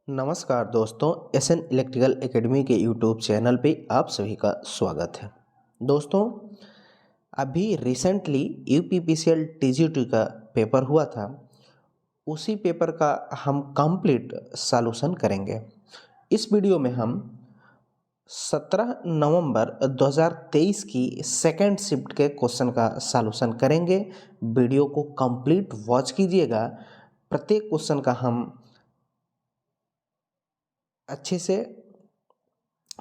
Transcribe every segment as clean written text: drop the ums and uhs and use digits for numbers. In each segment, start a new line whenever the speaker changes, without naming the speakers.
नमस्कार दोस्तों, SN electrical academy के यूट्यूब चैनल पे आप सभी का स्वागत है। दोस्तों, अभी रिसेंटली यूपीपीसीएल टीजीटी का पेपर हुआ था। उसी पेपर का हम कंप्लीट सॉल्यूशन करेंगे। इस वीडियो में हम 17 नवंबर 2023 की सेकेंड शिफ्ट के क्वेश्चन का सॉल्यूशन करेंगे। वीडियो को कंप्लीट वॉच कीजिएगा। प्रत्येक क्वेश्चन का हम अच्छे से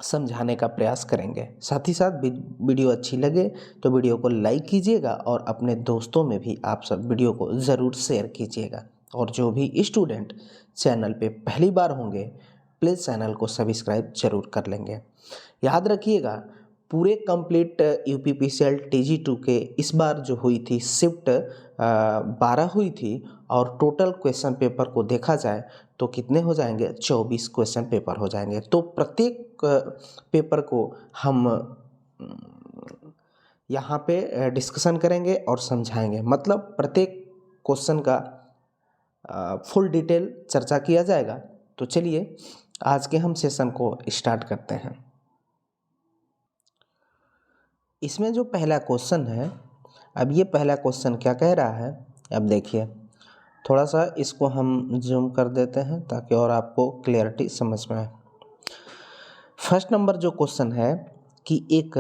समझाने का प्रयास करेंगे। साथ ही साथ वीडियो अच्छी लगे तो वीडियो को लाइक कीजिएगा और अपने दोस्तों में भी आप सब वीडियो को ज़रूर शेयर कीजिएगा। और जो भी स्टूडेंट चैनल पे पहली बार होंगे प्लीज़ चैनल को सब्सक्राइब जरूर कर लेंगे। याद रखिएगा, पूरे कंप्लीट यूपीपीसीएल TG2 के इस बार जो हुई थी शिफ्ट 12 हुई थी और टोटल क्वेश्चन पेपर को देखा जाए तो कितने हो जाएंगे, 24 क्वेश्चन पेपर हो जाएंगे। तो प्रत्येक पेपर को हम यहाँ पे डिस्कशन करेंगे और समझाएंगे। मतलब प्रत्येक क्वेश्चन का फुल डिटेल चर्चा किया जाएगा। तो चलिए आज के हम सेशन को स्टार्ट करते हैं। इसमें जो पहला क्वेश्चन है, अब ये पहला क्वेश्चन क्या कह रहा है, अब देखिए थोड़ा सा इसको हम जूम कर देते हैं ताकि और आपको क्लियरिटी समझ में आए। फर्स्ट नंबर जो क्वेश्चन है कि एक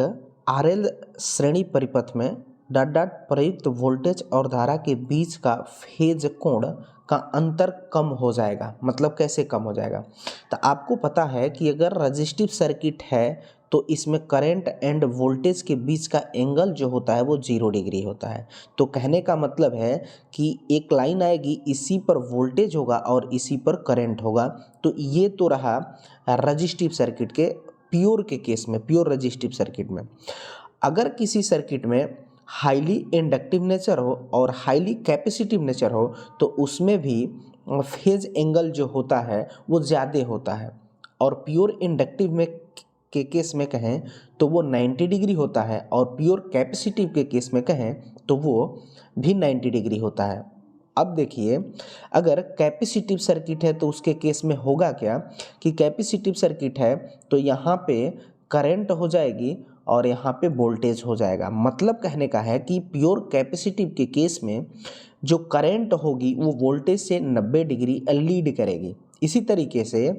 आरएल श्रेणी परिपथ में डॉट डॉट प्रयुक्त वोल्टेज और धारा के बीच का फेज कोण का अंतर कम हो जाएगा। मतलब कैसे कम हो जाएगा, तो आपको पता है कि अगर रजिस्टिव सर्किट है तो इसमें करंट एंड वोल्टेज के बीच का एंगल जो होता है वो 0 डिग्री होता है। तो कहने का मतलब है कि एक लाइन आएगी, इसी पर वोल्टेज होगा और इसी पर करंट होगा। तो ये तो रहा रजिस्टिव सर्किट के प्योर के केस में, प्योर रजिस्टिव सर्किट में। अगर किसी सर्किट में हाईली इंडक्टिव नेचर हो और हाईली कैपेसिटिव नेचर हो तो उसमें भी फेज एंगल जो होता है वो ज़्यादा होता है। और प्योर इंडक्टिव में के केस में कहें तो वो 90 डिग्री होता है और प्योर कैपेसिटिव के केस में कहें तो वो भी 90 डिग्री होता है। अब देखिए, अगर कैपेसिटिव सर्किट है तो उसके केस में होगा क्या कि कैपेसिटिव सर्किट है तो यहाँ पे करंट हो जाएगी और यहाँ पे वोल्टेज हो जाएगा। मतलब कहने का है कि प्योर कैपेसिटिव के केस में जो करंट होगी वो वोल्टेज से 90 डिग्री लीड करेगी। इसी तरीके से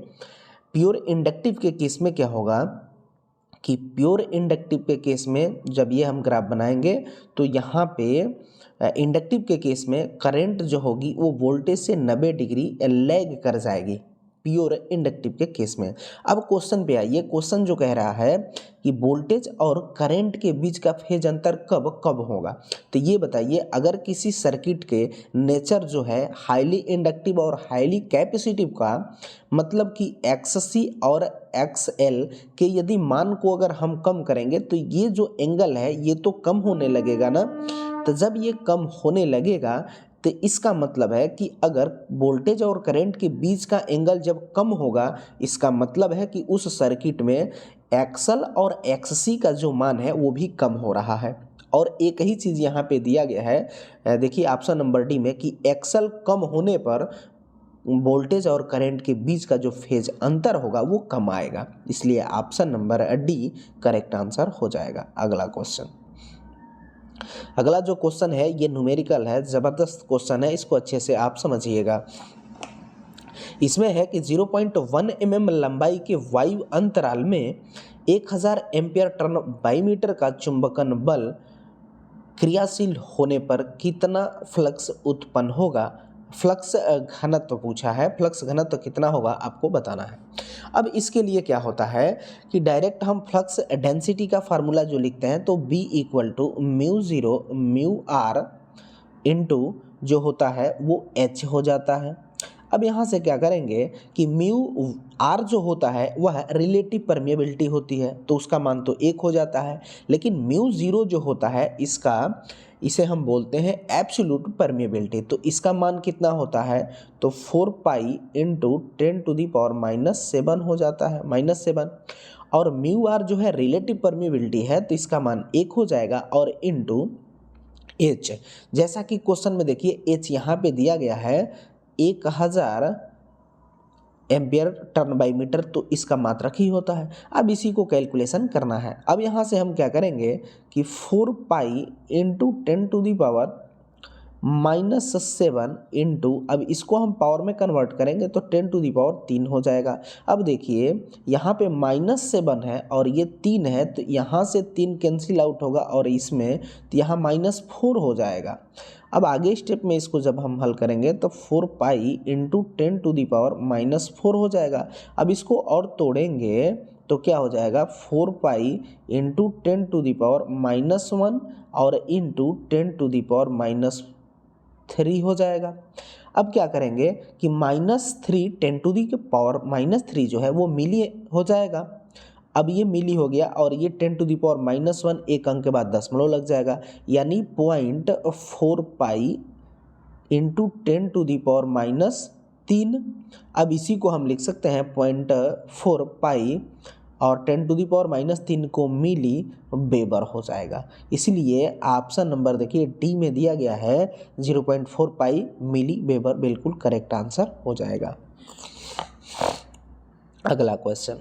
प्योर इंडक्टिव के केस में क्या होगा कि प्योर इंडक्टिव के केस में जब ये हम ग्राफ बनाएंगे तो यहाँ पे इंडक्टिव के केस में करंट जो होगी वो वोल्टेज से 90 डिग्री लैग कर जाएगी प्योर इंडक्टिव के केस में। अब क्वेश्चन पे आइए। क्वेश्चन जो कह रहा है कि वोल्टेज और करंट के बीच का फेज अंतर कब कब होगा। तो ये बताइए, अगर किसी सर्किट के नेचर जो है हाईली इंडक्टिव और हाईली कैपेसिटिव का, मतलब कि XC और XL के यदि मान को अगर हम कम करेंगे तो ये जो एंगल है ये तो कम होने लगेगा ना। तो जब ये कम होने लगेगा तो इसका मतलब है कि अगर वोल्टेज और करंट के बीच का एंगल जब कम होगा, इसका मतलब है कि उस सर्किट में XL और XC का जो मान है वो भी कम हो रहा है। और एक ही चीज़ यहाँ पे दिया गया है, देखिए ऑप्शन नंबर डी में कि XL कम होने पर वोल्टेज और करंट के बीच का जो फेज अंतर होगा वो कम आएगा। इसलिए option number D correct answer हो जाएगा। अगला क्वेश्चन, अगला जो क्वेश्चन है ये न्यूमेरिकल है, ज़बरदस्त क्वेश्चन है, इसको अच्छे से आप समझिएगा। इसमें है कि 0.1 mm लंबाई के वायु अंतराल में 1000 एम्पियर टर्न बाई मीटर का चुंबकन बल क्रियाशील होने पर कितना फ्लक्स उत्पन्न होगा। फ्लक्स घनत्व पूछा है, फ्लक्स घनत्व कितना होगा आपको बताना है। अब इसके लिए क्या होता है कि डायरेक्ट हम फ्लक्स डेंसिटी का फार्मूला जो लिखते हैं तो B = μ0 μr इंटू जो होता है वो H हो जाता है। अब यहाँ से क्या करेंगे कि म्यू आर जो होता है वह रिलेटिव परमिएबिलिटी होती है तो उसका मान तो 1 हो जाता है, लेकिन μ0 जो होता है इसे हम बोलते हैं एब्सोल्यूट परमिएबिलिटी। तो इसका मान कितना होता है तो 4 पाई इंटू 10⁻⁻7 हो जाता है, -7। और म्यू आर जो है रिलेटिव परमिएबिलिटी है तो इसका मान 1 हो जाएगा और इंटू एच, जैसा कि क्वेश्चन में देखिए एच यहाँ पे दिया गया है 1000 एम्पियर टर्न बाई मीटर, तो इसका मात्रक ही होता है। अब इसी को कैलकुलेशन करना है। अब यहाँ से हम क्या करेंगे कि 4 पाई इंटू 10⁻⁻⁷ इंटू, अब इसको हम पावर में कन्वर्ट करेंगे तो 10⁻³ हो जाएगा। अब देखिए यहाँ पे -7 है और ये 3 है, तो यहाँ से 3 कैंसिल आउट होगा और इसमें तो यहाँ -4 हो जाएगा। अब आगे स्टेप में इसको जब हम हल करेंगे तो 4 पाई इंटू 10⁻⁻4 हो जाएगा। अब इसको और तोड़ेंगे तो क्या हो जाएगा, 4 पाई इंटू 10⁻⁻1 और इंटू 10⁻³ हो जाएगा। अब क्या करेंगे कि -3 10⁻⁻³ जो है वो मिली हो जाएगा। अब ये मिली हो गया और ये 10⁻⁻1 एक अंक के बाद दशमलव लग जाएगा, यानी 0.4 पाई इंटू 10⁻⁻3। अब इसी को हम लिख सकते हैं 0.4 पाई और 10⁻³ को मिली वेबर हो जाएगा। इसलिए ऑप्शन नंबर देखिए डी में दिया गया है 0.4 पाई मिली वेबर, बिल्कुल करेक्ट आंसर हो जाएगा। अगला क्वेश्चन,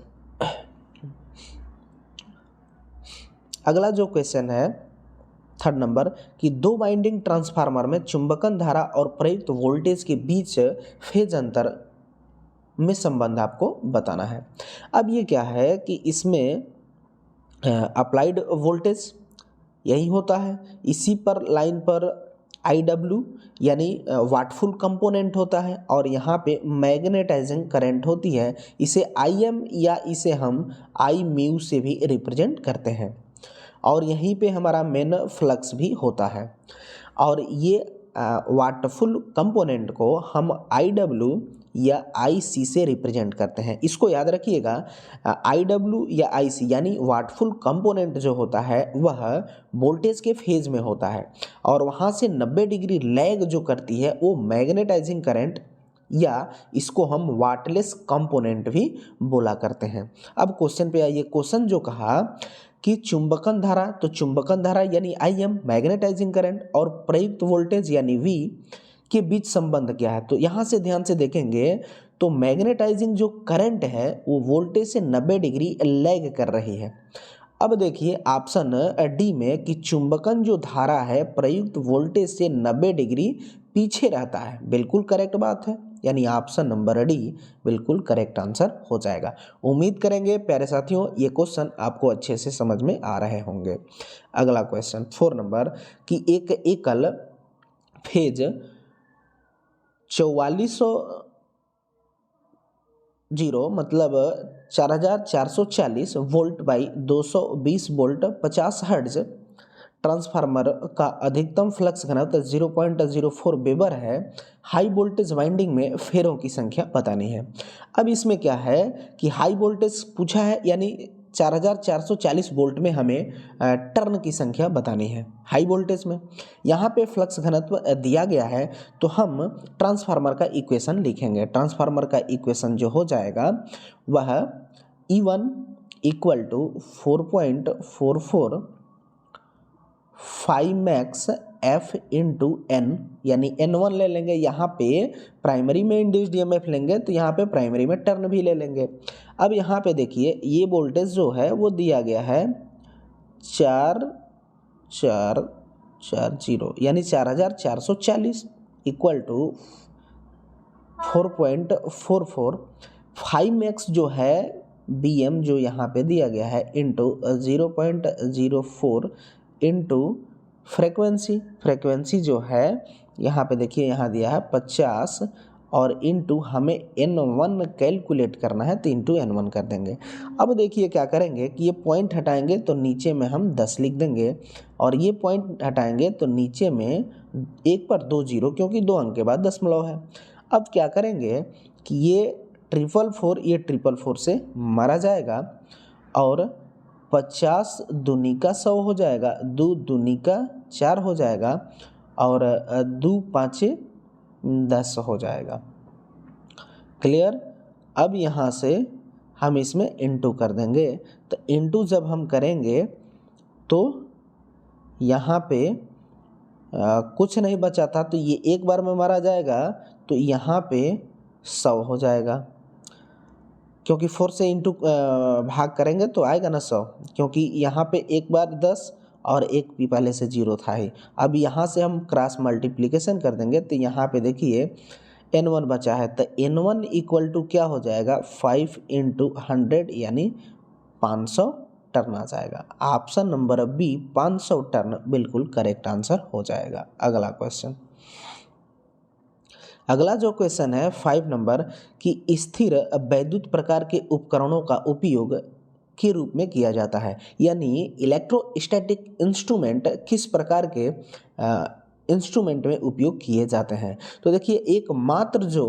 अगला जो क्वेश्चन है 3rd नंबर कि 2 वाइंडिंग ट्रांसफार्मर में चुंबकन धारा और प्रयुक्त वोल्टेज के बीच फेज अंतर में संबंध आपको बताना है। अब ये क्या है कि इसमें अप्लाइड वोल्टेज यही होता है, इसी पर लाइन पर IW यानी वाटफुल कंपोनेंट होता है और यहाँ पे मैग्नेटाइजिंग करंट होती है। इसे IM या इसे हम I म्यू से भी रिप्रेजेंट करते हैं और यहीं पे हमारा मेन फ्लक्स भी होता है। और ये वाटफुल कंपोनेंट को हम IW या IC से रिप्रेजेंट करते हैं। इसको याद रखिएगा, IW या IC यानी वाटफुल कंपोनेंट जो होता है वह वोल्टेज के फेज में होता है और वहाँ से 90 डिग्री लैग जो करती है वो मैग्नेटाइजिंग करंट, या इसको हम वाटलेस कंपोनेंट भी बोला करते हैं। अब क्वेश्चन पे आइए। क्वेश्चन जो कहा कि चुंबकन धारा, तो चुंबकन धारा यानी IM मैग्नेटाइजिंग करंट और प्रयुक्त वोल्टेज यानी V के बीच संबंध क्या है। तो यहाँ से ध्यान से देखेंगे तो मैग्नेटाइजिंग जो करंट है वो वोल्टेज से 90 डिग्री लैग कर रही है। अब देखिए ऑप्शन डी में कि चुंबकन जो धारा है प्रयुक्त वोल्टेज से 90 डिग्री पीछे रहता है, बिल्कुल करेक्ट बात है, यानी ऑप्शन नंबर डी बिल्कुल करेक्ट आंसर हो जाएगा। उम्मीद करेंगे प्यारे साथियों ये क्वेश्चन आपको अच्छे से समझ में आ रहे होंगे। अगला क्वेश्चन 4 नंबर कि एक एकल फेज 4400 मतलब 4440 volt by 220 volt 50 hertz transformer का अधिकतम फ्लक्स घनत्व 0.04 वेबर है। हाई वोल्टेज वाइंडिंग में फेरों की संख्या बतानी है। अब इसमें क्या है कि हाई वोल्टेज पूछा है, यानी 4440 वोल्ट में हमें टर्न की संख्या बतानी है हाई वोल्टेज में। यहाँ पे फ्लक्स घनत्व दिया गया है तो हम ट्रांसफार्मर का इक्वेशन लिखेंगे। ट्रांसफार्मर का इक्वेशन जो हो जाएगा वह E1 equal to 4.44 5 max F into N, यानी N1 ले लेंगे। यहाँ पे प्राइमरी में इंड्यूस्ड EMF लेंगे तो यहाँ पे प्राइमरी में टर्न भी ले लेंगे। अब यहाँ पे देखिए ये वोल्टेज जो है वो दिया गया है 4440 यानी 4440 इक्वल टू 4.44 5 मैक्स जो है BM जो यहाँ पे दिया गया है इंटू 0.04 इंटू फ्रेक्वेंसी जो है यहाँ पे देखिए यहाँ दिया है 50 और इंटू हमें N1 कैलकुलेट करना है तो इंटू N1 कर देंगे। अब देखिए क्या करेंगे कि ये पॉइंट हटाएंगे तो नीचे में हम 10 लिख देंगे और ये पॉइंट हटाएंगे तो नीचे में 1 पर 2 जीरो, क्योंकि 2 अंक के बाद दशमलव है। अब क्या करेंगे कि ये 444 ये 444 से मारा जाएगा और 50 दूनी का 100 हो जाएगा, 2 दूनी का 4 हो जाएगा और 2 5 10 हो जाएगा। क्लियर। अब यहाँ से हम इसमें इंटू कर देंगे, तो इंटू जब हम करेंगे तो यहाँ पे कुछ नहीं बचा था तो ये एक बार में मारा जाएगा तो यहाँ पे 100 हो जाएगा। क्योंकि 4 से इंटू भाग करेंगे तो आएगा ना 100, क्योंकि यहाँ पे एक बार 10 और एक भी पहले से 0 था ही। अब यहाँ से हम क्रॉस मल्टीप्लिकेशन कर देंगे तो यहाँ पे देखिए n1 बचा है, तो n1 इक्वल टू क्या हो जाएगा 5 इंटू 100 यानी 500 टर्न आ जाएगा। ऑप्शन नंबर बी 500 टर्न बिल्कुल करेक्ट आंसर हो जाएगा। अगला क्वेश्चन, अगला जो क्वेश्चन है 5 नंबर कि स्थिर वैद्युत प्रकार के उपकरणों का उपयोग के रूप में किया जाता है, यानी इलेक्ट्रोस्टैटिक इंस्ट्रूमेंट किस प्रकार के इंस्ट्रूमेंट में उपयोग किए जाते हैं। तो देखिए एकमात्र जो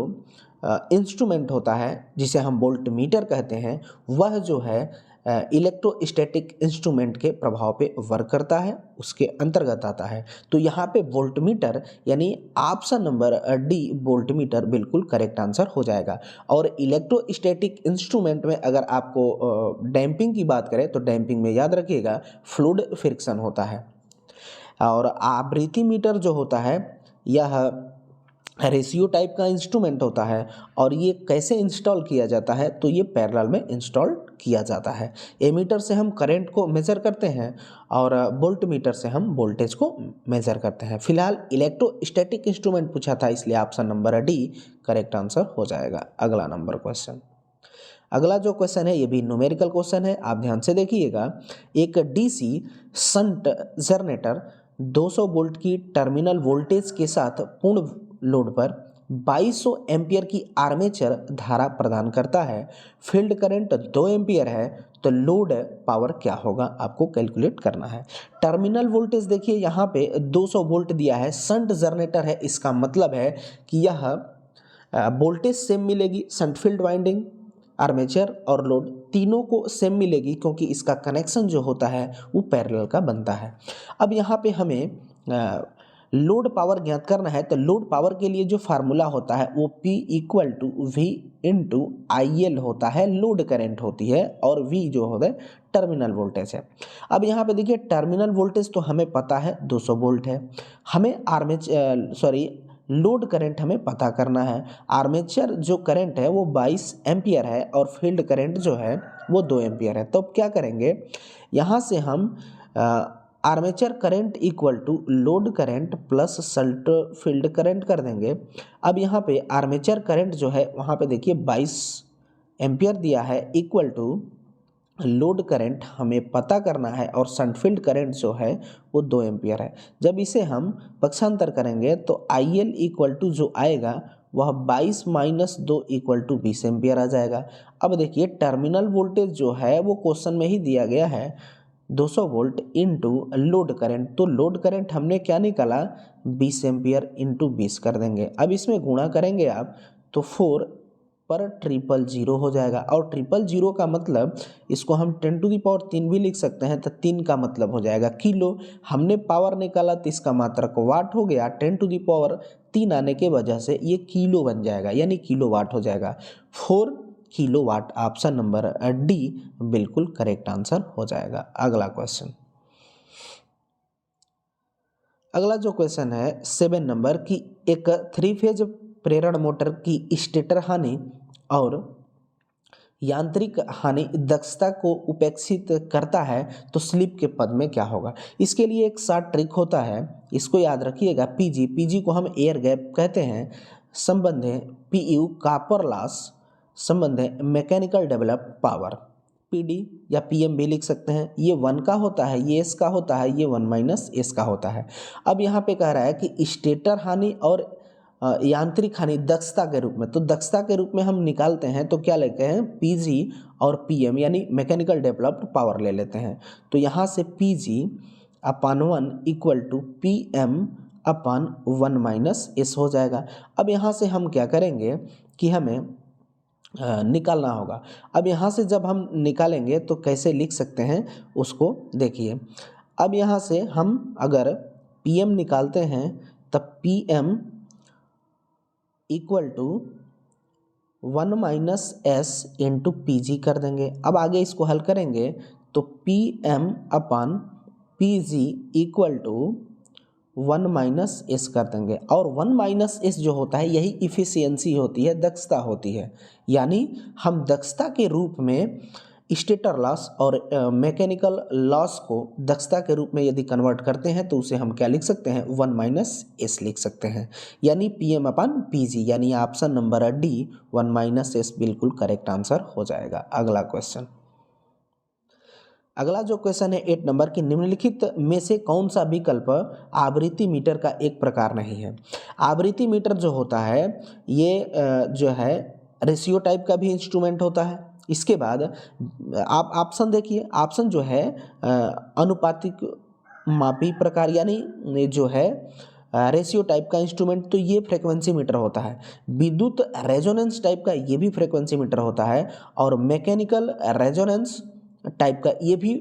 इंस्ट्रूमेंट होता है जिसे हम वोल्ट मीटर कहते हैं, वह जो है इलेक्ट्रोस्टैटिक इंस्ट्रूमेंट के प्रभाव पे वर्क करता है, उसके अंतर्गत आता है। तो यहाँ पे वोल्ट मीटर यानी option number D volt meter बिल्कुल करेक्ट आंसर हो जाएगा। और इलेक्ट्रोस्टैटिक इंस्ट्रूमेंट में अगर आपको डैम्पिंग की बात करें तो डैम्पिंग में याद रखिएगा फ्लूइड फ्रिक्शन होता है। और आवृत्ति मीटर जो होता है यह रेशियो टाइप का इंस्ट्रूमेंट होता है, और ये कैसे इंस्टॉल किया जाता है तो ये पैरेलल में इंस्टॉल किया जाता है। एमीटर से हम करंट को मेज़र करते हैं और वोल्ट मीटर से हम वोल्टेज को मेज़र करते हैं। फिलहाल इलेक्ट्रोस्टैटिक इंस्ट्रूमेंट पूछा था, इसलिए option number D correct answer हो जाएगा। अगला नंबर क्वेश्चन, अगला जो क्वेश्चन है ये भी न्यूमेरिकल क्वेश्चन है, आप ध्यान से देखिएगा। एक डीसी शंट जनरेटर 200 वोल्ट की टर्मिनल वोल्टेज के साथ पूर्ण लोड पर 2200 एम्पियर की आर्मेचर धारा प्रदान करता है। फील्ड करंट 2 एम्पियर है, तो लोड पावर क्या होगा आपको कैलकुलेट करना है। टर्मिनल वोल्टेज देखिए यहाँ पे 200 वोल्ट दिया है, शंट जनरेटर है, इसका मतलब है कि यह वोल्टेज सेम मिलेगी। शंट फील्ड वाइंडिंग, आर्मेचर और लोड तीनों को सेम मिलेगी, क्योंकि इसका कनेक्शन जो होता है वो पैरेलल का बनता है। अब यहाँ पे हमें लोड पावर ज्ञात करना है, तो लोड पावर के लिए जो फार्मूला होता है वो P equal to V into IL होता है, लोड करंट होती है, और V जो होता है टर्मिनल वोल्टेज है। अब यहाँ पे देखिए टर्मिनल वोल्टेज तो हमें पता है 200 वोल्ट है, हमें लोड करंट हमें पता करना है। आर्मेचर जो करंट है वो 22 एम्पियर है और फील्ड करंट जो है वो 2 एम्पियर है। तो अब क्या करेंगे, यहाँ से हम armature current equal to load current plus shunt field current कर देंगे। अब यहाँ पे आर्मेचर करंट जो है वहाँ पे देखिए 22 एम्पियर दिया है इक्वल टू लोड करंट हमें पता करना है, और शंट फील्ड करंट जो है वो 2 एम्पियर है। जब इसे हम पक्षांतर करेंगे तो IL इक्वल टू जो आएगा वह 22 माइनस 2 इक्वल टू 20 एम्पियर आ जाएगा। अब देखिए टर्मिनल वोल्टेज जो है वो क्वेश्चन में ही दिया गया है 200 वोल्ट इंटू लोड करंट, तो लोड करंट हमने क्या निकाला 20 एम्पियर इंटू 20 कर देंगे। अब इसमें गुणा करेंगे आप तो 4 पर 000 हो जाएगा, और 000 का मतलब इसको हम 10 टू दी पावर 3 भी लिख सकते हैं, तो 3 का मतलब हो जाएगा किलो। हमने पावर निकाला तो इसका मात्रक वाट हो गया, 10 टू दी पावर 3 आने के वजह से ये किलो बन जाएगा, यानी किलो वाट हो जाएगा। 4 kilowatt option number D बिल्कुल करेक्ट आंसर हो जाएगा। अगला क्वेश्चन, अगला जो क्वेश्चन है 7 नंबर की एक 3 फेज प्रेरण मोटर की स्टेटर हानि और यांत्रिक हानि दक्षता को उपेक्षित करता है तो स्लिप के पद में क्या होगा। इसके लिए एक शॉर्ट ट्रिक होता है, इसको याद रखिएगा। पीजी को हम एयर गैप कहते हैं, संबंध है PU कॉपर लॉस, संबंध है मैकेनिकल डेवलप्ड पावर। PD या PM भी लिख सकते हैं। ये 1 का होता है, ये S का होता है, ये 1 माइनस S का होता है। अब यहाँ पे कह रहा है कि स्टेटर हानि और यांत्रिक हानि दक्षता के रूप में, तो दक्षता के रूप में हम निकालते हैं तो क्या लेते हैं PG और PM यानी मैकेनिकल डेवलप्ड पावर ले लेते हैं। तो यहाँ से PG upon 1 equal to PM upon 1 minus S हो जाएगा। अब यहाँ से हम क्या करेंगे कि हमें निकालना होगा। अब यहाँ से जब हम निकालेंगे तो कैसे लिख सकते हैं उसको देखिए। अब यहाँ से हम अगर PM निकालते हैं तब PM equal to 1 minus S into PG कर देंगे। अब आगे इसको हल करेंगे तो PM upon PG equal to 1 minus S कर देंगे, और 1 माइनस एस जो होता है यही इफिशियंसी होती है, दक्षता होती है। यानी हम दक्षता के रूप में स्टेटर लॉस और मैकेनिकल लॉस को दक्षता के रूप में यदि कन्वर्ट करते हैं तो उसे हम क्या लिख सकते हैं, 1 माइनस एस लिख सकते हैं, यानी PM अपन PG, यानी option number D 1 minus S बिल्कुल करेक्ट आंसर हो जाएगा। अगला क्वेश्चन, अगला जो क्वेश्चन है 8 नंबर की, निम्नलिखित में से कौन सा विकल्प आवृत्ति मीटर का एक प्रकार नहीं है। आवृत्ति मीटर जो होता है ये जो है रेशियो टाइप का भी इंस्ट्रूमेंट होता है। इसके बाद आप ऑप्शन देखिए, ऑप्शन जो है अनुपातिक मापी प्रकार, यानी जो है रेशियो टाइप का इंस्ट्रूमेंट, तो ये फ्रीक्वेंसी मीटर होता है। विद्युत रेजोनेंस टाइप का ये भी फ्रीक्वेंसी मीटर होता है, और मैकेनिकल रेजोनेंस टाइप का ये भी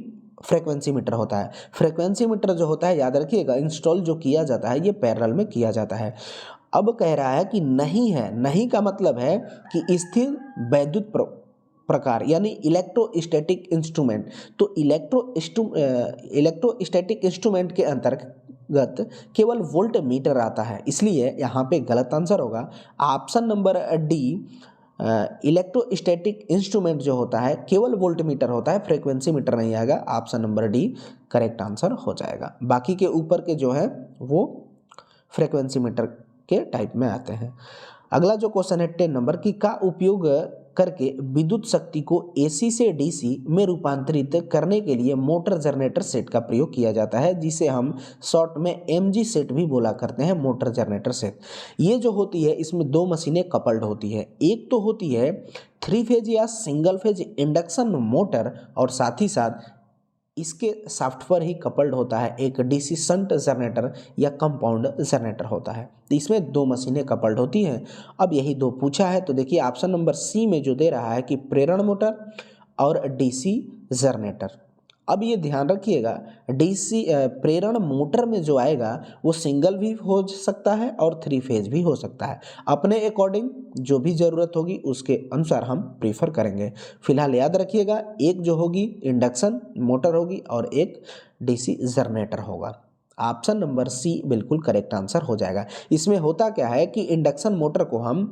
फ्रीक्वेंसी मीटर होता है। फ्रीक्वेंसी मीटर जो होता है याद रखिएगा, इंस्टॉल जो किया जाता है ये पैरेलल में किया जाता है। अब कह रहा है कि नहीं है, नहीं का मतलब है कि स्थिर वैद्युत प्रकार यानी इलेक्ट्रोस्टैटिक इंस्ट्रूमेंट। तो इलेक्ट्रोस्टैटिक इंस्ट्रूमेंट के अंतर्गत केवल वोल्ट मीटर आता है, इसलिए यहाँ पे गलत आंसर होगा option number D. Electrostatic instrument जो होता है केवल वोल्ट मीटर होता है, फ्रीक्वेंसी मीटर नहीं आएगा। Option number D correct answer हो जाएगा। बाकी के ऊपर के जो है वो फ्रीक्वेंसी मीटर के टाइप में आते हैं। अगला जो क्वेश्चन है 10 नंबर की, का उपयोग करके विद्युत शक्ति को AC से DC में रूपांतरित करने के लिए मोटर जनरेटर सेट का प्रयोग किया जाता है, जिसे हम शॉर्ट में MG सेट भी बोला करते हैं, मोटर जनरेटर सेट। ये जो होती है इसमें दो मशीनें कपल्ड होती है, एक तो होती है 3 फेज या सिंगल फेज इंडक्शन मोटर, और साथ ही साथ इसके साफ्ट पर ही कपल्ड होता है एक DC शंट जनरेटर या कंपाउंड जनरेटर होता है। तो इसमें दो मशीनें कपल्ड होती हैं। अब यही दो पूछा है, तो देखिए ऑप्शन नंबर सी में जो दे रहा है कि प्रेरण मोटर और DC जनरेटर। अब ये ध्यान रखिएगा, DC प्रेरण मोटर में जो आएगा वो सिंगल भी हो सकता है और 3 फेज भी हो सकता है। अपने अकॉर्डिंग जो भी ज़रूरत होगी उसके अनुसार हम प्रीफर करेंगे। फिलहाल याद रखिएगा, एक जो होगी इंडक्शन मोटर होगी और एक DC जनरेटर होगा। ऑप्शन नंबर सी बिल्कुल करेक्ट आंसर हो जाएगा। इसमें होता क्या है कि इंडक्शन मोटर को हम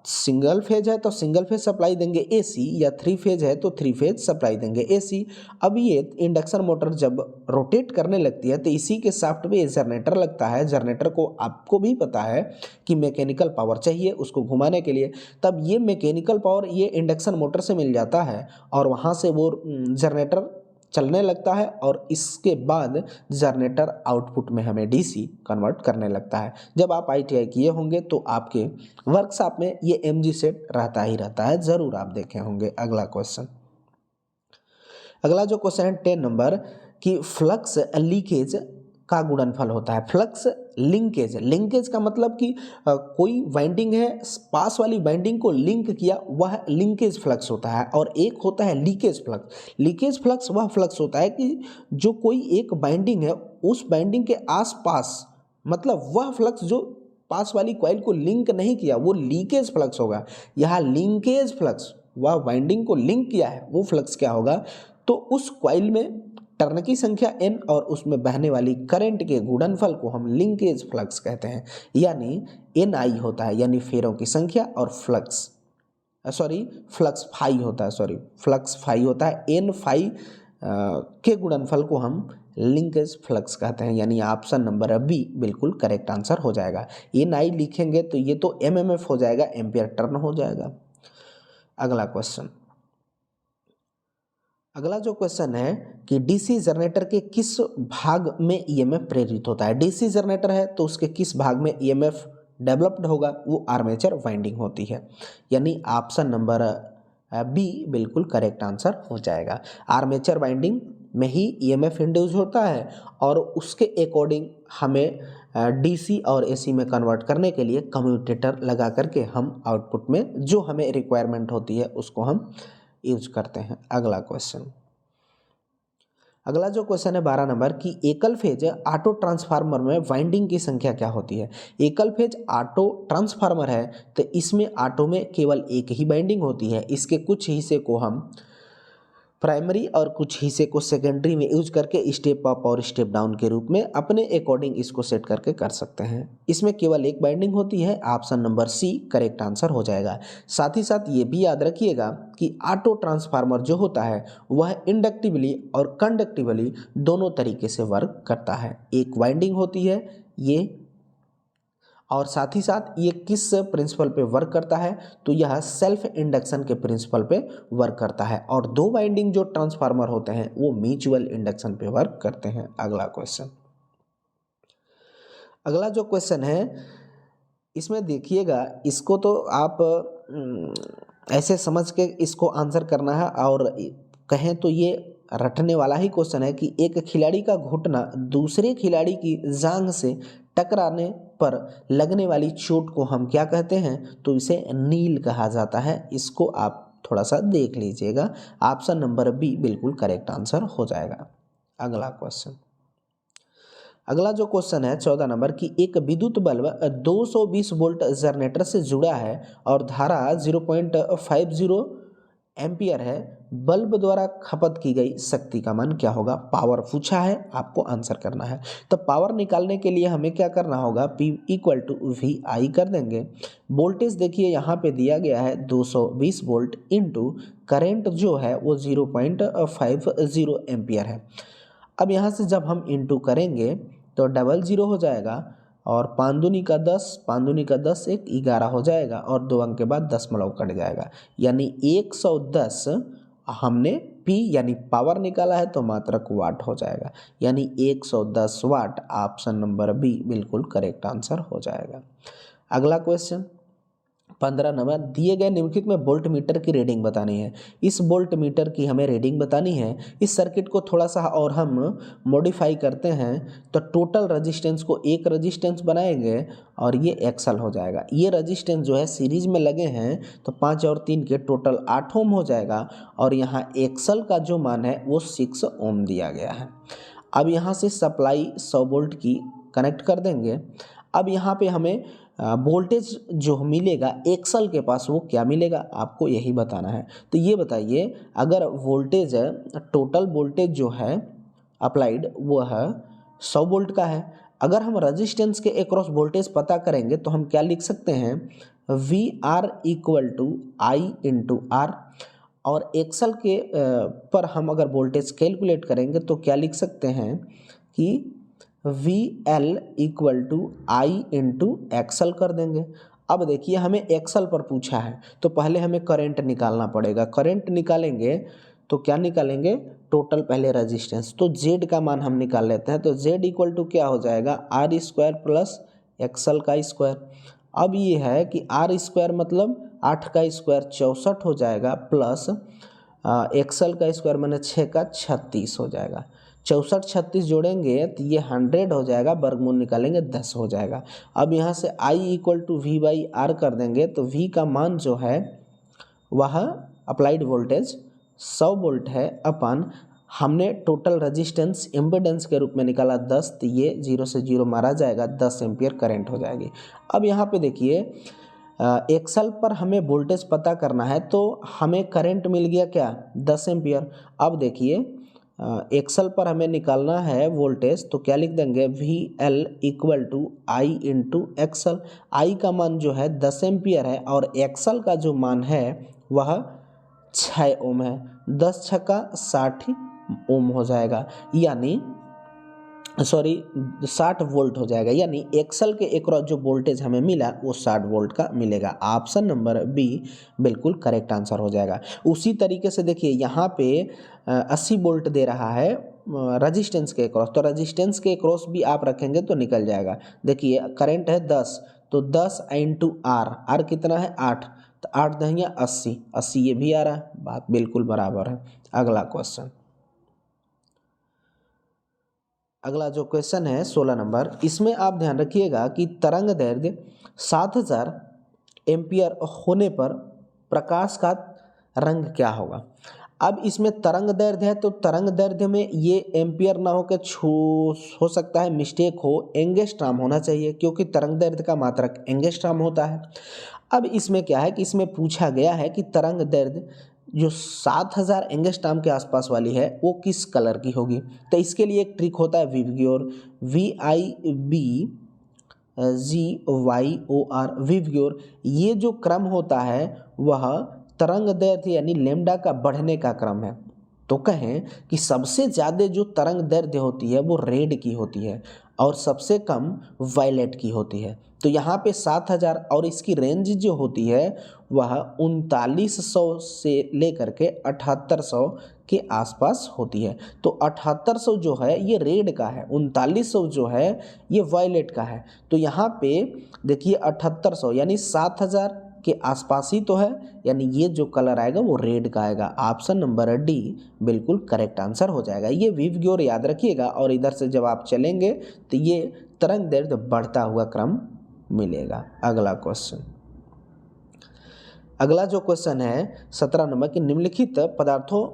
सिंगल फेज है तो सिंगल फेज सप्लाई देंगे AC, या 3 फेज है तो 3 फेज सप्लाई देंगे AC। अब ये इंडक्शन मोटर जब रोटेट करने लगती है तो इसी के शाफ्ट पे जनरेटर लगता है। जनरेटर को आपको भी पता है कि मैकेनिकल पावर चाहिए उसको घुमाने के लिए, तब ये मैकेनिकल पावर ये इंडक्शन मोटर से मिल जाता है और वहाँ से वो जनरेटर चलने लगता है, और इसके बाद जनरेटर आउटपुट में हमें DC कन्वर्ट करने लगता है। जब आप ITI किए होंगे तो आपके वर्कशॉप में ये MG सेट रहता ही रहता है, ज़रूर आप देखे होंगे। अगला क्वेश्चन, अगला जो क्वेश्चन है 10 नंबर की, फ्लक्स लीकेज का गुणनफल होता है। फ्लक्स लिंकेज, लिंकेज का मतलब कि कोई वाइंडिंग है, पास वाली वाइंडिंग को लिंक किया, वह लिंकेज फ्लक्स होता है। और एक होता है लीकेज फ्लक्स। लीकेज फ्लक्स वह फ्लक्स होता है कि जो कोई एक वाइंडिंग है उस वाइंडिंग के आसपास, मतलब वह फ्लक्स जो पास वाली कॉइल को लिंक नहीं किया वो लीकेज फ्लक्स होगा। यहाँ लिंकेज फ्लक्स, वह वाइंडिंग को लिंक किया है वो फ्लक्स क्या होगा, तो उस कॉइल में टर्न की संख्या N और उसमें बहने वाली करंट के गुणनफल को हम लिंकेज फ्लक्स कहते हैं। यानी NI होता है, यानी फेरों की संख्या, और फ्लक्स फाई होता है, फ्लक्स फाई होता है। N फाई के गुणनफल को हम लिंकेज फ्लक्स कहते हैं, यानी ऑप्शन नंबर बी बिल्कुल करेक्ट आंसर हो जाएगा। NI लिखेंगे तो ये तो MMF हो जाएगा, एम्पियर टर्न हो जाएगा। अगला क्वेश्चन, अगला जो क्वेश्चन है कि DC जनरेटर के किस भाग में EMF प्रेरित होता है। DC जनरेटर है तो उसके किस भाग में EMF डेवलप्ड होगा, वो आर्मेचर वाइंडिंग होती है, यानी ऑप्शन नंबर बी बिल्कुल करेक्ट आंसर हो जाएगा। आर्मेचर वाइंडिंग में ही EMF इंड्यूस होता है और उसके अकॉर्डिंग हमें DC और AC में कन्वर्ट करने के लिए कम्यूटेटर लगा करके हम आउटपुट में जो हमें रिक्वायरमेंट होती है उसको हम यूज करते हैं। अगला क्वेश्चन, अगला जो क्वेश्चन है 12 नंबर की, एकल फेज ऑटो ट्रांसफार्मर में वाइंडिंग की संख्या क्या होती है। एकल फेज ऑटो ट्रांसफार्मर है तो इसमें ऑटो में केवल एक ही वाइंडिंग होती है। इसके कुछ हिस्से को हम प्राइमरी और कुछ हिस्से को सेकेंडरी में यूज करके स्टेप अप और स्टेप डाउन के रूप में अपने अकॉर्डिंग इसको सेट करके कर सकते हैं। इसमें केवल एक वाइंडिंग होती है, option number C correct answer हो जाएगा। साथ ही साथ ये भी याद रखिएगा कि ऑटो ट्रांसफार्मर जो होता है वह इंडक्टिवली और कंडक्टिवली दोनों तरीके से वर्क करता है। एक वाइंडिंग होती है ये, और साथ ही साथ ये किस प्रिंसिपल पे वर्क करता है, तो यह सेल्फ इंडक्शन के प्रिंसिपल पे वर्क करता है। और दो वाइंडिंग जो ट्रांसफार्मर होते हैं वो म्यूचुअल इंडक्शन पे वर्क करते हैं। अगला क्वेश्चन, अगला जो क्वेश्चन है इसमें देखिएगा, इसको तो आप ऐसे समझ के इसको आंसर करना है, और कहें तो ये रटने वाला ही क्वेश्चन है कि एक खिलाड़ी का घुटना दूसरे खिलाड़ी की जांघ से टकराने पर लगने वाली चोट को हम क्या कहते हैं, तो इसे नील कहा जाता है। इसको आप थोड़ा सा देख लीजिएगा, ऑप्शन नंबर बी बिल्कुल करेक्ट आंसर हो जाएगा। अगला क्वेश्चन, अगला जो क्वेश्चन है 14 नंबर की, एक विद्युत बल्ब 220 वोल्ट जनरेटर से जुड़ा है और धारा 0.50 एम्पियर है। बल्ब द्वारा खपत की गई शक्ति का मान क्या होगा? पावर पूछा है, आपको आंसर करना है। तो पावर निकालने के लिए हमें क्या करना होगा? P = VI कर देंगे। वोल्टेज देखिए यहाँ पे दिया गया है 220 वोल्ट इंटू करेंट जो है वो 0.50 एम्पियर है। अब यहाँ से जब हम इंटू करेंगे तो 00 हो जाएगा, और 5 दूनी का 10 एक 11 हो जाएगा, और 2 अंक के बाद दशमलव कट जाएगा, यानी 110 हमने P यानी पावर निकाला है तो मात्रक वाट हो जाएगा, यानी 110 वाट। ऑप्शन नंबर बी बिल्कुल करेक्ट आंसर हो जाएगा। अगला क्वेश्चन 15 नंबर, दिए गए निम्नलिखित में वोल्ट मीटर की रीडिंग बतानी है। इस वोल्ट मीटर की हमें रीडिंग बतानी है। इस सर्किट को थोड़ा सा और हम मॉडिफाई करते हैं तो टोटल रेजिस्टेंस को एक रेजिस्टेंस बनाएंगे और ये एक्सल हो जाएगा। ये रेजिस्टेंस जो है सीरीज में लगे हैं तो 5 और 3 के टोटल 8 ओम हो जाएगा, और यहाँ एक्सल का जो मान है वो 6 ओम दिया गया है। अब यहाँ से सप्लाई 100 वोल्ट की कनेक्ट कर देंगे। अब यहाँ पे हमें वोल्टेज जो मिलेगा एक्सल के पास वो क्या मिलेगा, आपको यही बताना है। तो ये बताइए, अगर वोल्टेज टोटल वोल्टेज जो है अप्लाइड वो है 100 वोल्ट का है, अगर हम रेजिस्टेंस के अक्रॉस वोल्टेज पता करेंगे तो हम क्या लिख सकते हैं? VR = I × R, और एक्सल के पर हम अगर वोल्टेज कैलकुलेट करेंगे तो क्या लिख सकते हैं कि VL = I × एक्सल कर देंगे। अब देखिए हमें एक्सल पर पूछा है तो पहले हमें करंट निकालना पड़ेगा। करंट निकालेंगे तो क्या निकालेंगे? टोटल पहले रेजिस्टेंस, तो Z का मान हम निकाल लेते हैं। तो Z = क्या हो जाएगा? R² + एक्सल का स्क्वायर। अब ये है कि R² मतलब 8 का स्क्वायर 64 हो जाएगा, प्लस एक्सल का स्क्वायर मैंने 6 का 36 हो जाएगा। 64 36 जोड़ेंगे तो ये 100 हो जाएगा, वर्गमूल निकालेंगे 10 हो जाएगा। अब यहाँ से I = V/R कर देंगे तो V का मान जो है वह अप्लाइड वोल्टेज 100 वोल्ट है, अपन हमने टोटल रेजिस्टेंस इम्पीडेंस के रूप में निकाला 10, तो ये 0 से 0 मारा जाएगा, 10 एम्पियर करंट हो जाएगी। अब यहाँ पे देखिए एक्सल पर हमें वोल्टेज पता करना है तो हमें करंट मिल गया क्या? 10 एम्पियर। अब देखिए एक्सल पर हमें निकालना है वोल्टेज तो क्या लिख देंगे? VL = I × axle. I का मान जो है 10 एम्पियर है और एक्सल का जो मान है वह 6 ओम है। 10 × 6 = 60 ओम हो जाएगा, यानी 60 वोल्ट हो जाएगा, यानी एक्सल के अक्रॉस जो वोल्टेज हमें मिला वो 60 वोल्ट का मिलेगा। ऑप्शन नंबर बी बिल्कुल करेक्ट आंसर हो जाएगा। उसी तरीके से देखिए यहाँ पे 80 वोल्ट दे रहा है रेजिस्टेंस के अक्रॉस, तो रेजिस्टेंस के अक्रॉस भी आप रखेंगे तो निकल जाएगा। देखिए करंट है 10, तो 10 × R, R कितना है? 8, तो 8 × 80, 80 ये भी आ रहा है, बात बिल्कुल बराबर है। अगला क्वेश्चन, अगला जो क्वेश्चन है 16 नंबर, इसमें आप ध्यान रखिएगा कि तरंग दैर्ध्य 7000 एम्पियर होने पर प्रकाश का रंग क्या होगा। अब इसमें तरंग दैर्ध्य है तो तरंग दैर्ध्य में ये एम्पियर ना होकर हो सकता है मिस्टेक हो, एंगस्ट्राम होना चाहिए, क्योंकि तरंग दैर्ध्य का मात्रक एंगस्ट्राम होता है। अब इसमें क्या है कि इसमें पूछा गया है कि तरंग दैर्ध्य जो 7000 एंगस्ट्रॉम के आसपास वाली है वो किस कलर की होगी? तो इसके लिए एक ट्रिक होता है विवग्योर, VIBGYOR विवग्योर। ये जो क्रम होता है वह तरंग दैर्ध्य यानी लैम्डा का बढ़ने का क्रम है। तो कहें कि सबसे ज़्यादा जो तरंग दैर्ध्य होती है वो रेड की होती है और सबसे कम वायलेट की होती है। तो यहाँ पे 7000 और इसकी रेंज जो होती है वह 3900 से लेकर के 7800 के आसपास होती है। तो 7800 जो है ये रेड का है, 3900 जो है ये वायलेट का है। तो यहाँ पे देखिए 7800 यानी 7000 के आसपास ही तो है, यानी ये जो कलर आएगा वो रेड का आएगा। ऑप्शन नंबर डी बिल्कुल करेक्ट आंसर हो जाएगा। ये विवग्योर याद रखिएगा और इधर से जब आप चलेंगे तो ये तरंग दैर्ध्य बढ़ता हुआ क्रम मिलेगा। अगला क्वेश्चन, अगला जो क्वेश्चन है 17 नंबर की, निम्नलिखित पदार्थों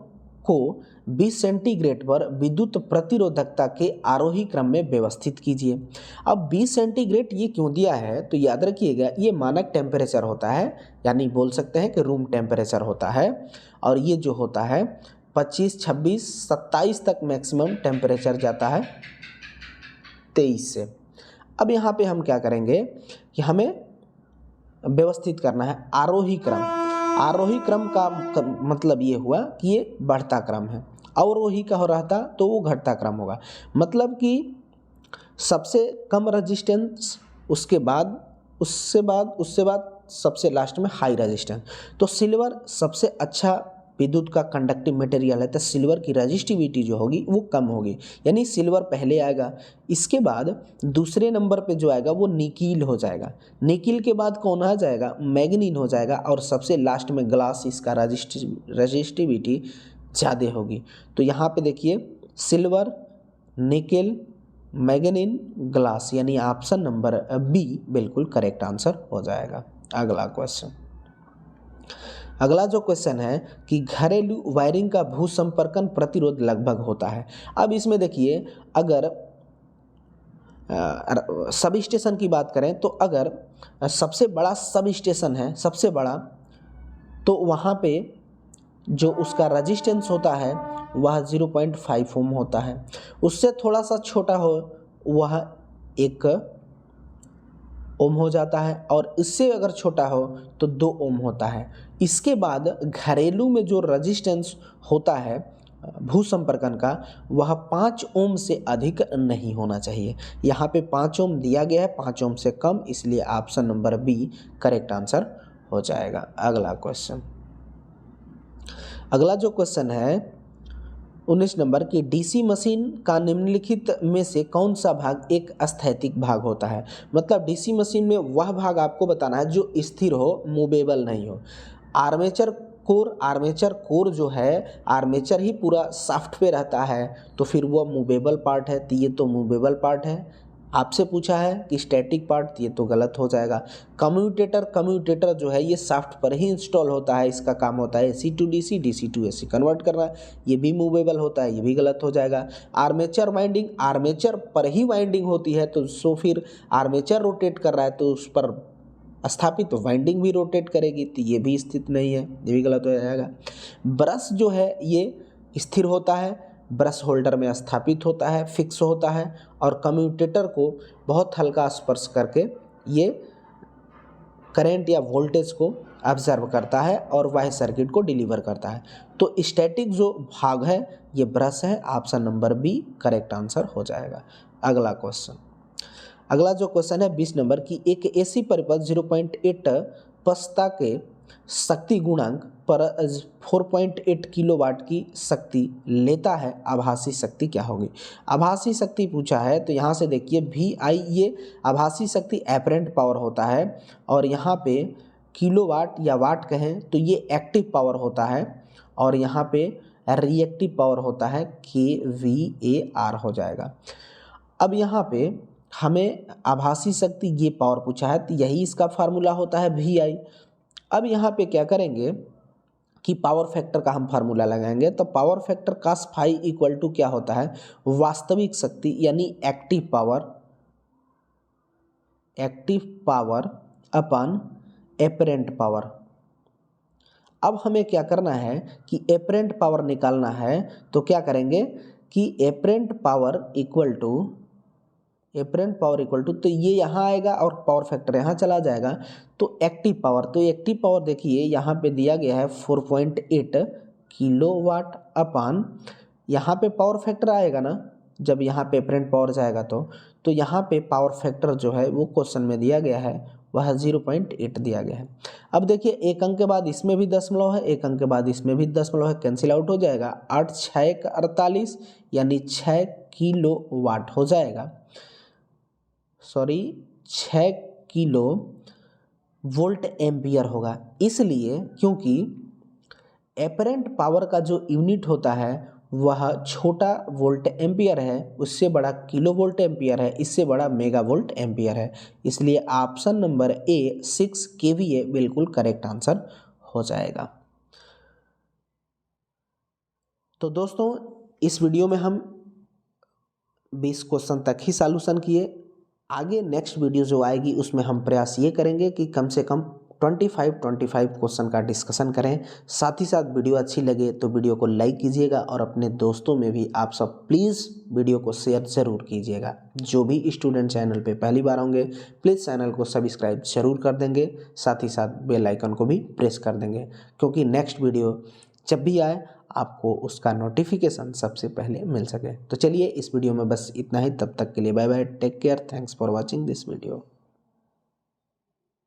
को 20 सेंटीग्रेड पर विद्युत प्रतिरोधकता के आरोही क्रम में व्यवस्थित कीजिए। अब 20 सेंटीग्रेड ये क्यों दिया है? तो याद रखिएगा ये मानक टेम्परेचर होता है, यानी बोल सकते हैं कि रूम टेम्परेचर होता है। और ये जो होता है 25, 26, 27 तक मैक्सिमम टेम्परेचर जाता है 23 से। अब यहाँ पे हम क्या करेंगे कि हमें व्यवस्थित करना है आरोही क्रम। आरोही क्रम का मतलब ये हुआ कि ये बढ़ता क्रम है, अवरोही का हो रहता तो वो घटता क्रम होगा। मतलब कि सबसे कम रेजिस्टेंस, उसके बाद उससे बाद सबसे लास्ट में हाई रेजिस्टेंस। तो सिल्वर सबसे अच्छा विद्युत का कंडक्टिव मटेरियल है, तो सिल्वर की रेजिस्टिविटी जो होगी वो कम होगी, यानी सिल्वर पहले आएगा। इसके बाद दूसरे नंबर पे जो आएगा वो निकिल हो जाएगा। निकिल के बाद कौन आ जाएगा? मैग्नीन हो जाएगा। और सबसे लास्ट में ग्लास, इसका रेजिस्टिविटी ज़्यादा होगी। तो यहाँ पे देखिए सिल्वर, निकिल, मैग्नीन, ग्लास, यानी ऑप्शन नंबर बी बिल्कुल करेक्ट आंसर हो जाएगा। अगला क्वेश्चन, अगला जो क्वेश्चन है कि घरेलू वायरिंग का भूसंपर्कन प्रतिरोध लगभग होता है। अब इसमें देखिए अगर सब स्टेशन की बात करें तो अगर सबसे बड़ा सब स्टेशन है, सबसे बड़ा, तो वहाँ पे जो उसका रेजिस्टेंस होता है वह 0.5 ओम होता है। उससे थोड़ा सा छोटा हो वह 1 ओम हो जाता है, और इससे अगर छोटा हो तो 2 ओम होता है। इसके बाद घरेलू में जो रेजिस्टेंस होता है भूसंपर्कन का वह 5 ओम से अधिक नहीं होना चाहिए। यहाँ पे 5 ओम दिया गया है, 5 ओम से कम, इसलिए option number B correct answer हो जाएगा। अगला क्वेश्चन, अगला जो क्वेश्चन है 19 नंबर की, डीसी मशीन का निम्नलिखित में से कौन सा भाग एक स्थैतिक भाग होता है? मतलब डीसी मशीन में वह भाग आपको बताना है जो स्थिर हो, मूवेबल नहीं हो। आर्मेचर कोर जो है, आर्मेचर ही पूरा शाफ्ट पे रहता है, तो फिर वो मूवेबल पार्ट है, तो ये तो मूवेबल पार्ट है। आपसे पूछा है कि स्टैटिक पार्ट, तो ये तो गलत हो जाएगा। कम्यूटेटर जो है ये शाफ्ट पर ही इंस्टॉल होता है, इसका काम होता है AC to DC, DC to AC convert करना, ये भी मूवेबल होता है, ये भी गलत हो जाएगा। आर्मेचर वाइंडिंग, आर्मेचर पर ही वाइंडिंग होती है, तो सो फिर आर्मेचर रोटेट कर रहा है तो उस पर स्थापित तो वाइंडिंग भी रोटेट करेगी, तो ये भी स्थित नहीं है, ये भी गलत हो जाएगा। ब्रश जो है ये स्थिर होता है, ब्रश होल्डर में स्थापित होता है, फिक्स होता है, और कम्यूटेटर को बहुत हल्का स्पर्श करके ये करंट या वोल्टेज को ऑब्जर्व करता है और वह सर्किट को डिलीवर करता है। तो स्टैटिक जो भाग है ये ब्रश है, option number B correct answer हो जाएगा। अगला क्वेश्चन, अगला जो क्वेश्चन है 20 नंबर की, एक AC परिपथ 0.8 पस्ता के शक्ति गुणांक पर 4.8 किलोवाट की शक्ति लेता है, आभासी शक्ति क्या होगी? आभासी शक्ति पूछा है, तो यहाँ से देखिए VI ये आभासी शक्ति एपरेंट पावर होता है, और यहाँ पे किलोवाट या वाट कहें तो ये एक्टिव पावर होता है, और यहाँ पे रिएक्टिव पावर होता है kVAR हो जाएगा। अब यहाँ पे हमें आभासी शक्ति ये पावर पूछा है, तो यही इसका फार्मूला होता है VI। अब यहाँ पे क्या करेंगे कि पावर फैक्टर का हम फार्मूला लगाएंगे, तो power factor cos phi equal to क्या होता है? वास्तविक शक्ति यानी active power upon apparent power. अब हमें क्या करना है कि एपरेंट पावर निकालना है, तो क्या करेंगे कि एपरेंट पावर इक्वल टू तो ये यहाँ आएगा और पावर फैक्टर यहाँ चला जाएगा, तो एक्टिव पावर देखिए यहाँ पे दिया गया है 4.8 किलोवाट अपान, यहाँ पे पावर फैक्टर आएगा ना, जब यहाँ पे एपरेंट पावर जाएगा तो यहाँ पे पावर फैक्टर जो है वो क्वेश्चन में दिया गया है वह 0.8 दिया गया है। अब देखिए एक अंक के बाद इसमें भी दशमलव है, एक अंक के बाद इसमें भी दशमलव है, कैंसिल आउट हो जाएगा, 8 6 48 यानी 6 किलो वाट हो जाएगा, 6 किलो वोल्ट एम्पियर होगा। इसलिए क्योंकि एपरेंट पावर का जो यूनिट होता है वह छोटा वोल्ट एम्पियर है, उससे बड़ा किलो वोल्ट एम्पियर है, इससे बड़ा मेगा वोल्ट एम्पियर है, इसलिए ऑप्शन नंबर ए 6 केवीए बिल्कुल करेक्ट आंसर हो जाएगा। तो दोस्तों इस वीडियो में हम 20 क्वेश्चन तक ही सॉल्यूशन किए। आगे नेक्स्ट वीडियो जो आएगी उसमें हम प्रयास ये करेंगे कि कम से कम 25 क्वेश्चन का डिस्कशन करें। साथ ही साथ वीडियो अच्छी लगे तो वीडियो को लाइक कीजिएगा और अपने दोस्तों में भी आप सब प्लीज़ वीडियो को शेयर ज़रूर कीजिएगा। जो भी स्टूडेंट चैनल पे पहली बार होंगे प्लीज़ चैनल को सब्सक्राइब ज़रूर कर देंगे, साथ ही साथ बेल आइकन को भी प्रेस कर देंगे, क्योंकि नेक्स्ट वीडियो जब भी आए आपको उसका नोटिफिकेशन सबसे पहले मिल सके। तो चलिए इस वीडियो में बस इतना ही, तब तक के लिए bye bye, take care, thanks for watching this video.